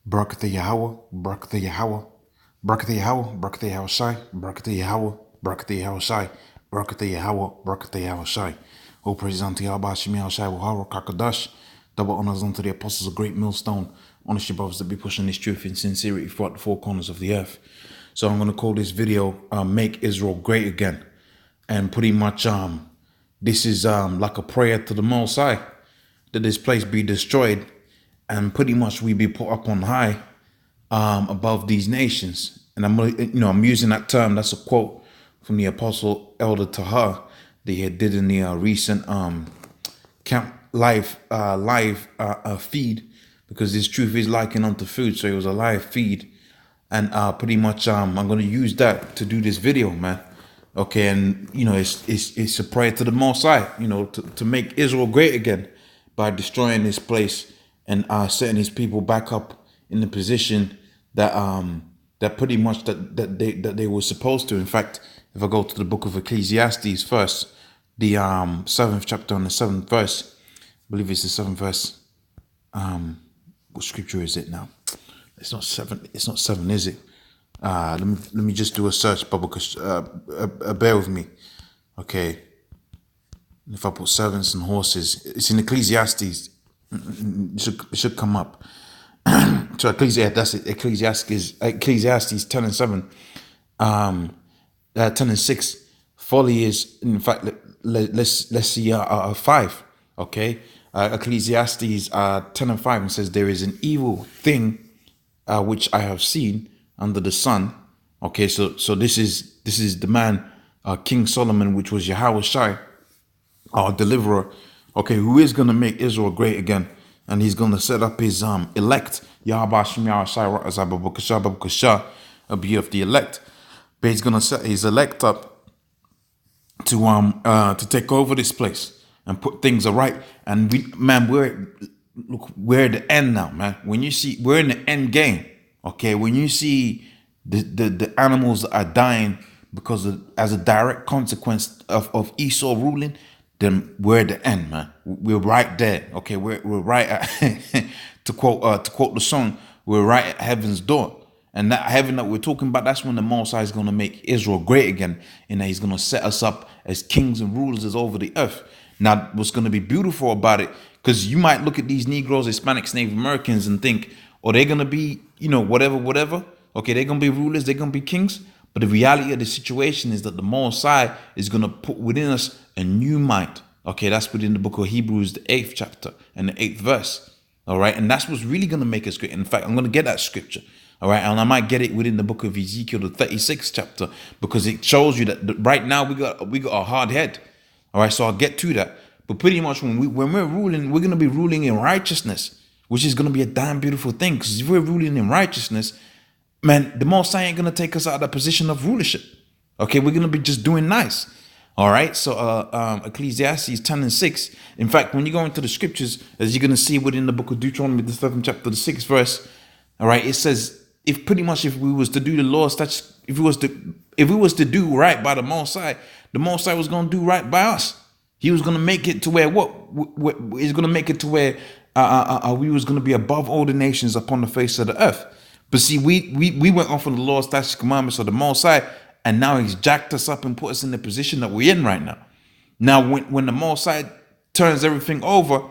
Barakatha Yahweh, Barakatha Yahweh, Barakatha Yahweh, Barakatha Yahweh Shai, Barakatha Yahweh, Barakatha Yahweh Shai, Barakatha Yahweh, Barakatha Yahweh Shai. All praises unto Yahweh, Shemi Yahweh Shai, Wahara, Kakadash. Double honors unto the apostles of Great Millstone. Honest your brothers that be pushing this truth in sincerity throughout the four corners of the earth. So I'm going to call this video, Make Israel Great Again. And pretty much, this is like a prayer to the Most High, that this place be destroyed and pretty much we be put up on high above these nations. And I'm using that term. That's a quote from the Apostle Elder Tahar that he did in the recent camp live feed, because this truth is likened unto food. So it was a live feed, and pretty much I'm going to use that to do this video, man. Okay, and it's a prayer to the Most High, to make Israel great again by destroying this place and setting his people back up in the position that that pretty much that they were supposed to. In fact, if I go to the book of Ecclesiastes first, the 7th chapter and the 7th verse, I believe it's the 7th verse. What scripture is it now? It's not 7. It's not 7, is it? Let me just do a search, because bear with me. Okay. If I put servants and horses, it's in Ecclesiastes. It should come up. So that's it. Ecclesiastes 10 and 7. 10 and 6. Folly is, in fact, let's see 5. Okay. Ecclesiastes 10 and 5, and says, there is an evil thing which I have seen under the sun. Okay, so this is the man, King Solomon, which was Yahweh Shai, our deliverer, okay, who is going to make Israel great again, and he's going to set up his elect, Yahweh Shai, a be of the elect, but he's going to set his elect up to take over this place and put things right. And we're at the end now, man. When you see, we're in the end game. Okay, when you see the animals that are dying because as a direct consequence of Esau ruling, then we're at the end, man. We're right there. Okay, we're right at to quote the song, we're right at heaven's door. And that heaven that we're talking about, that's when the Most High is going to make Israel great again, and that he's going to set us up as kings and rulers over the earth. Now, what's going to be beautiful about it, because you might look at these Negroes, Hispanics, Native Americans and think, oh, they're going to be, whatever. Okay, they're going to be rulers, they're going to be kings. But the reality of the situation is that the Most High is going to put within us a new mind. Okay, that's within the book of Hebrews, the 8th chapter and the 8th verse. All right, and that's what's really going to make us great. In fact, I'm going to get that scripture. All right, and I might get it within the book of Ezekiel, the 36th chapter, because it shows you that right now we got a hard head. All right, so I'll get to that. But pretty much when we're ruling, we're going to be ruling in righteousness, which is going to be a damn beautiful thing. Because if we're ruling in righteousness, man, the Most High ain't going to take us out of that position of rulership. Okay, we're going to be just doing nice. All right, so Ecclesiastes 10 and 6. In fact, when you go into the scriptures, as you're going to see within the book of Deuteronomy, the 7th chapter, the 6th verse, all right, it says, if we was to do the Lord's statutes, if we was to do right by the Most High was going to do right by us. He was going to make it to where he's going to make it to where we was going to be above all the nations upon the face of the earth. But see, we went off on the Lord's statutes, commandments of the Most High, and now he's jacked us up and put us in the position that we're in right now. Now, when the Most High turns everything over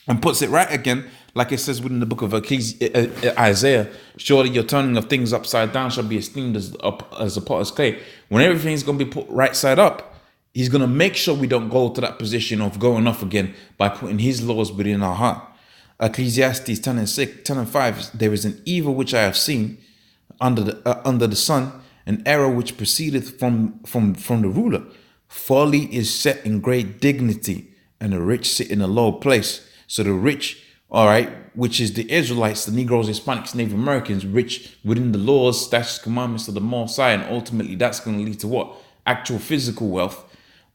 and puts it right again, like it says within the book of Isaiah, surely your turning of things upside down shall be esteemed as a potter's clay. When everything's going to be put right side up, he's going to make sure we don't go to that position of going off again by putting his laws within our heart. Ecclesiastes 10 and 5, there is an evil which I have seen under the sun, an error which proceedeth from the ruler. Folly is set in great dignity, and the rich sit in a low place. So the rich, all right, which is the Israelites, the Negroes, Hispanics, Native Americans, rich within the laws, statutes, commandments of the Most High, and ultimately that's going to lead to what? Actual physical wealth.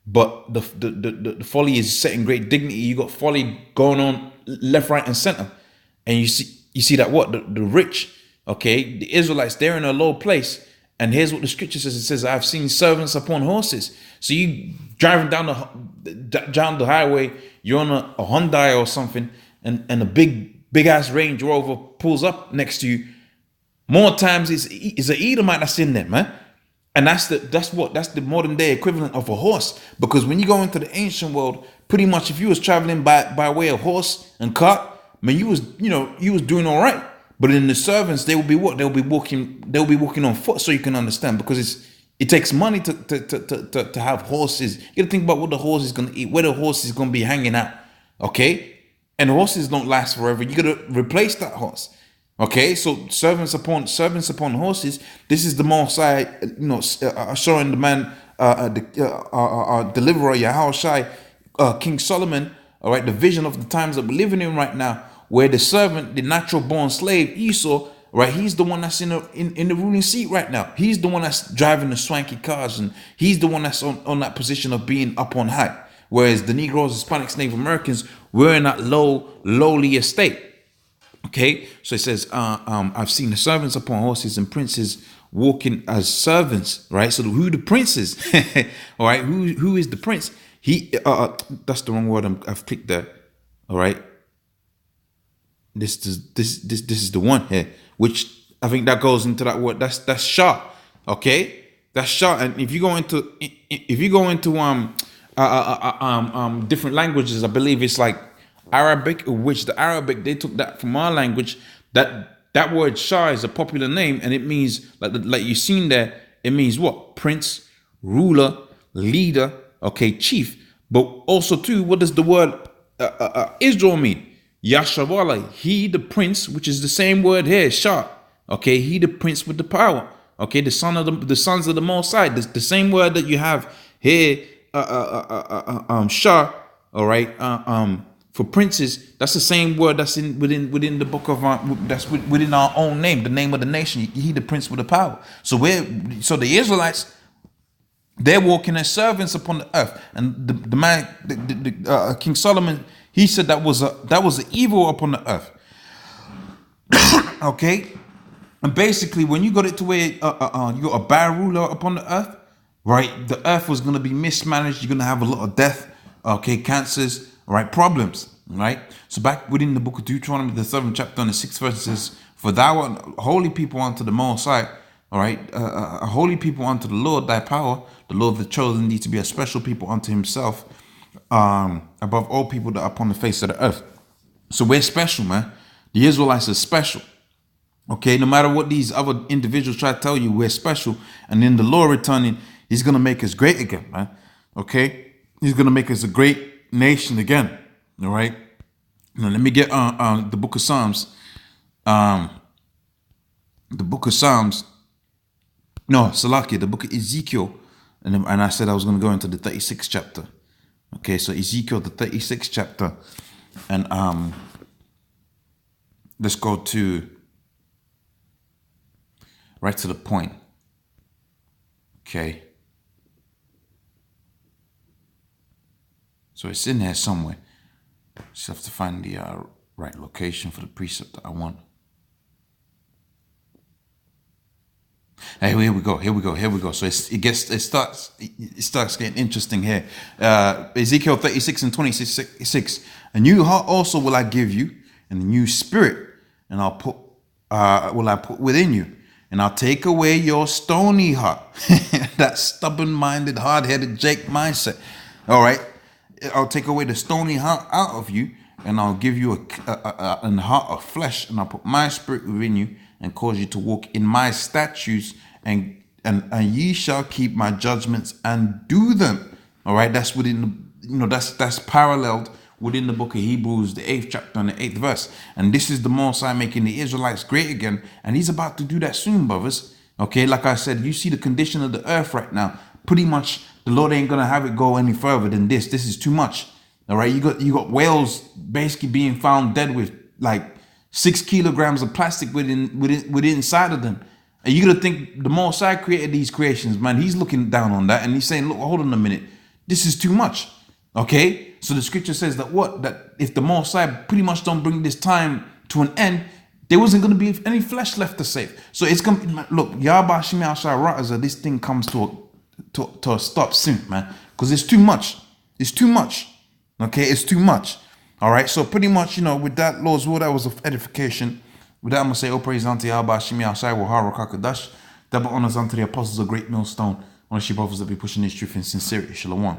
But the folly is set in great dignity. You got folly going on left, right, and center, and you see that what the rich, okay, the Israelites, they're in a low place. And here's what the scripture says. It says, I've seen servants upon horses. So you driving down the highway, you're on a Hyundai or something, and a big big ass Range Rover pulls up next to you, more times it's an Edomite that's in there, man. And that's the modern day equivalent of a horse. Because when you go into the ancient world, pretty much if you was traveling by way of horse and cart, man, you was doing all right. But in the servants, they will be what? They'll be walking on foot, so you can understand, because it takes money to have horses. You gotta think about what the horse is gonna eat, where the horse is gonna be hanging out. Okay? And horses don't last forever. You gotta replace that horse. Okay, so servants upon horses. This is the Most High, showing the man, deliverer Yahushai, King Solomon. All right, the vision of the times that we're living in right now, where the servant, the natural born slave Esau, right, he's the one that's in the ruling seat right now. He's the one that's driving the swanky cars, and he's the one that's on that position of being up on high. Whereas the Negroes, Hispanics, Native Americans, we're in that lowly estate. Okay, so it says, I've seen the servants upon horses and princes walking as servants, right? So who the prince is, all right? Who is the prince? He, that's the wrong word. I've clicked there. All right. This is the one here, which I think that goes into that word. That's Shah. Okay, that's Shah. And if you go into different languages, I believe it's like Arabic, which the Arabic, they took that from our language. That word Shah is a popular name, and it means, like you've seen there, it means what? Prince, ruler, leader, okay, chief. But also too, what does the word Israel mean? Yashavala, he the prince, which is the same word here, Shah. Okay, he the prince with the power. Okay, the sons of the Most High. The same word that you have here, Shah. All right, for princes, that's the same word that's within the book of that's within our own name, the name of the nation. He the prince with the power. So the Israelites, they're walking as servants upon the earth, and the man, King Solomon, he said that was an evil upon the earth. Okay, and basically, when you got it to where you got a bad ruler upon the earth, right? The earth was going to be mismanaged. You're going to have a lot of death, okay, cancers, right, problems, right? So back within the book of Deuteronomy, the 7th chapter and the 6th verse says, "For thou art a holy people unto the Most High." All right, a holy people unto the Lord thy power. The Lord hath chosen thee to be a special people unto himself, above all people that are upon the face of the earth. So we're special, man. The Israelites are special. Okay, no matter what these other individuals try to tell you, we're special. And then the Lord returning, he's going to make us great again, man. Okay, he's going to make us a great nation again. All right, now let me get the book of Psalms. The book of Psalms. No, Salakia, the book of Ezekiel. And I said I was going to go into the 36th chapter. Okay, so Ezekiel, the 36th chapter. And let's go to right to the point. Okay. So it's in there somewhere. Just have to find the right location for the precept that I want. Hey, here we go. So it starts getting interesting here. Ezekiel 36 and 26. A new heart also will I give you, and a new spirit, and I'll put within you, and I'll take away your stony heart, that stubborn-minded, hard-headed Jake mindset. All right, I'll take away the stony heart out of you, and I'll give you a heart of flesh, and I'll put my spirit within you, and cause you to walk in my statutes, and ye shall keep my judgments and do them. All right, that's within that's paralleled within the book of Hebrews, the 8th chapter and the 8th verse. And this is the Most High making the Israelites great again, and he's about to do that soon, brothers. Okay, like I said, you see the condition of the earth right now. Pretty much, the Lord ain't gonna have it go any further than this. This is too much. All right, you got whales basically being found dead with like 6 kilograms of plastic within inside of them. And you gotta think the Most High created these creations, man. He's looking down on that and he's saying, look, hold on a minute. This is too much. Okay? So the scripture says that if the Most High pretty much don't bring this time to an end, there wasn't gonna be any flesh left to save. So it's gonna look, Yahba Shimi Al-Shai, this thing comes to a stop soon, man. Because it's too much. It's too much. Okay, it's too much. All right, so pretty much, with that, Lord's will, that was of edification. With that, I'm going to say, oh, praise unto Yahweh, Shemi, Ashai, Wahara, Kakadash. Double honors unto the apostles of Great Millstone, on the sheep brothers that be pushing this truth in sincerity. Shalom.